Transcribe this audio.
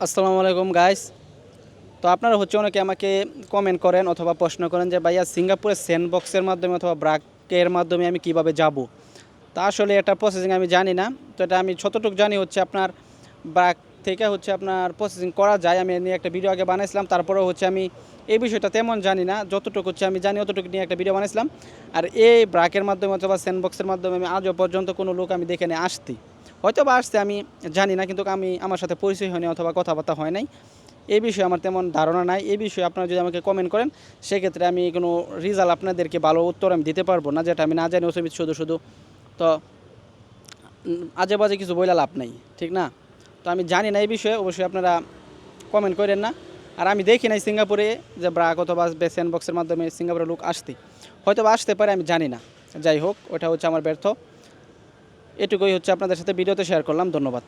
আসসালামু আলাইকুম গাইস। তো আপনারা অনেকে আমাকে কমেন্ট করেন অথবা প্রশ্ন করেন যে ভাইয়া সিঙ্গাপুরের স্যান্ডবক্সের মাধ্যমে অথবা ব্রাকের মাধ্যমে আমি কিভাবে যাব। তা আসলে এটা প্রসেসিং আমি জানি না। তো এটা আমি যতটুকু জানি আপনার ব্রাক থেকে আপনার প্রসেসিং করা যায়। আমি এ নিয়ে একটা ভিডিও আগে বানাইছিলাম। তারপরেও আমি এই বিষয়টা তেমন জানি না। যতটুকু আমি জানি অতটুকু নিয়ে একটা ভিডিও বানাইছিলাম। আর এই ব্রাকের মাধ্যমে অথবা স্যান্ডবক্সের মাধ্যমে আমি আজও পর্যন্ত কোনো লোক আমি দেখে নিয়ে আসছি। হয়তো বা আসছে আমি জানি না, কিন্তু আমার সাথে পরিচয় হয়নি অথবা কথাবার্তা হয় নাই। এই বিষয়ে আমার তেমন ধারণা নাই। এই বিষয়ে আপনারা যদি আমাকে কমেন্ট করেন, সেক্ষেত্রে আমি কোনো রেজাল্ট আপনাদেরকে ভালো উত্তর আমি দিতে পারবো না, যেটা আমি না জানি শুধু শুধু তো আজে বাজে কিছু বইলা লাভ নাই, ঠিক না? তো আমি জানি না এই বিষয়ে, অবশ্যই আপনারা কমেন্ট করেন না। আর আমি দেখি নাই সিঙ্গাপুরে যে ব্রাক অথবা স্যান্ডবক্সের মাধ্যমে সিঙ্গাপুরের লোক আসতে, হয়তো বা আসতে পারে, আমি জানি না। যাই হোক, ওটা আমার ব্যর্থ। এটুকুই আপনাদের সাথে ভিডিওতে শেয়ার করলাম। ধন্যবাদ।